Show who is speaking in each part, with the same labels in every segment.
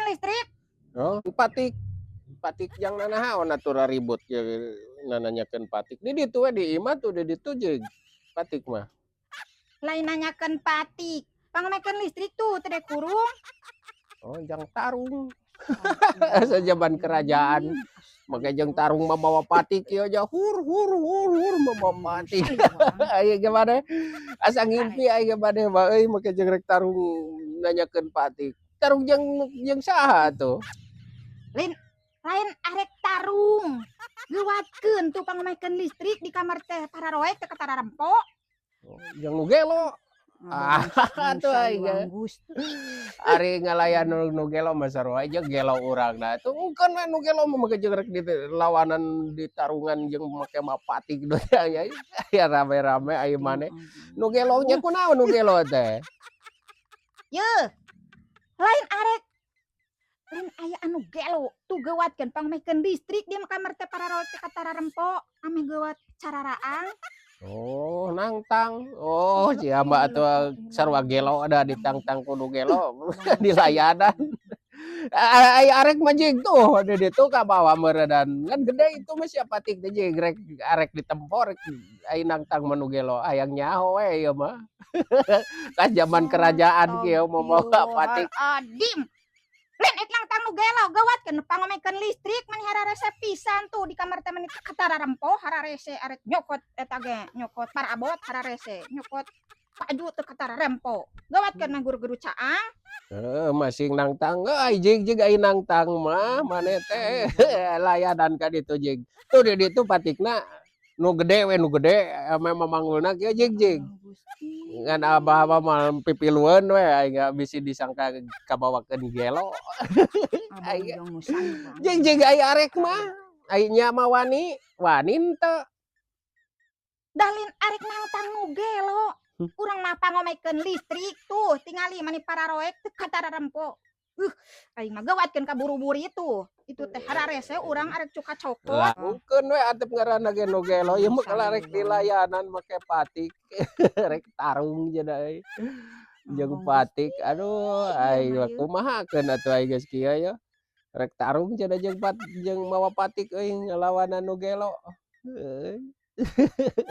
Speaker 1: listrik.
Speaker 2: Oh, patik. Patik yang nanahaon atuh ribut ya nananyakeun patik. Di ditu we di imah tuh di ditu jeung patik mah.
Speaker 1: Lain nanyakeun patik. Pangmekeun listrik tuh teu kurung.
Speaker 2: Oh, jang tarung. Sajaban kerajaan. Make jeung tarung membawa patik ieu aja hur membawa patik. Aya gimana? Asa ngimpi aya bade mah euy make jeung rek tarung nanyakeun patik. Tarung jeung saha tuh?
Speaker 1: Lain arek tarung. Geuwatkeun tuh pangmekeun listrik di kamar teh pararoek teh katararempo.
Speaker 2: Oh, jeung nu gelo. Tuh aing ari ngalayan nu gelo mah sarua aja gelo urangna tuh engkeun we nu gelo mah make jeung rek di lawanan di tarungan jeung make patik do aya rame-rame aya maneh nu gelo nya kunaon nu gelo teh
Speaker 1: Yeuh. Lain aya anu gelo tuh geuwatkeun pangmekeun listrik di kamar teh pararoek teh katararempo ame geuwat cararaang.
Speaker 2: oh nangtang oh sia mbak atuh sarua gelo ada ditangtang kudu gelo di layanan aya arek mah jeung tuh di ditu ka bawah meuredan kan gede itu mah sia patik teh jeung rek arek ditempor ai nangtang mah nu gelo hayang nyaho we ieu mah kan zaman kerajaan kieu membawa patik
Speaker 1: Adim. Lain ek nangtang nu gelo geuwatkeun pangmekeun listrik mani hararese pisan tuh di kamar teh mani katararempo hararese arek nyokot eta ge nyokot parabot hararese nyokot paju teu katararempo geuwatkeun mah guru-guru caang.
Speaker 2: Masing nangtang euy jeung ai nangtang mah maneh teh layanan ka ditu jeung tuh di ditu patikna nu gede we nu gede ame mamanggulna kieu jeung ngan abah mah pipilueun we aing bisi disangka kabawakeun gelo aing jeung aya arek mah ai nya mah wani henteu
Speaker 1: Dalin arek nangtang nu gelo urang mah pangomekeun listrik tuh tingali mani pararoek teu katararempo aing mah geuwatkeun ka buru-buri itu teh hararese urang arek cuka cokot
Speaker 2: lah mungkin we antep ngaranna ge nu gelo ieu mah kalau rek di layanan make patik rek tarung cenah euy jeung patik aduh aing mah kumahakeun atuh aing geus kieu ya rek tarung cenah jeung mawa patik euy ngalawanan nu gelo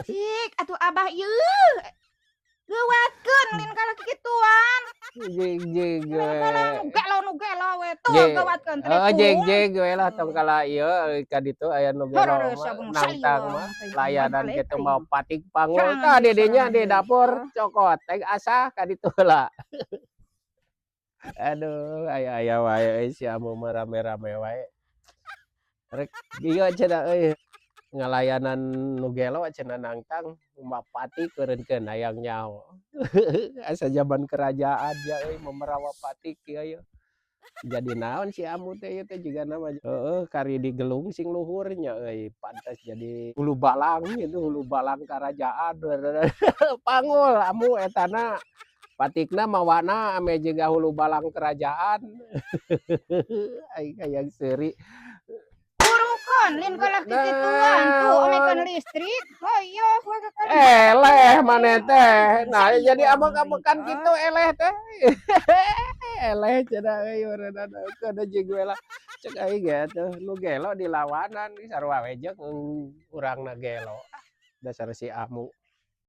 Speaker 1: cik atuh abah yeuh geuwatkeun lin kala kikituan
Speaker 2: jeung
Speaker 1: nu gelo we tuh geuwatkeun teh
Speaker 2: oh jeung we lah tong kala ieu ka ditu aya nu gelo nangtang mah layanan kitu mau patik pangul tah di dinya di dapur cokot teh asah ka ditu heula aduh aya wae sia mah rame-rame wae rek ieu cenah euy ngalayanan nu gelo cenah nangtang mah patik keureunkeun hayang nyaho asa zaman kerajaan ya euy memerawa patik kieu jadi naon si amu teh ieu teh jigana mah kari digelung sing luhur nya euy pantes jadi hulu balang itu hulu balang kerajaan pangul amu etana patikna mawana ame jiga hulu balang kerajaan aing hayang seuri
Speaker 1: lin kala kikituan tuh omekeun listrik hoyo
Speaker 2: eleh maneh teh nah jadi abang-abangan kitu eleh teh eleh cenah euy urang kada jeung we lah cek aing ge atuh nu gelo di lawanan sarua we jeung urangna gelo dasar si amu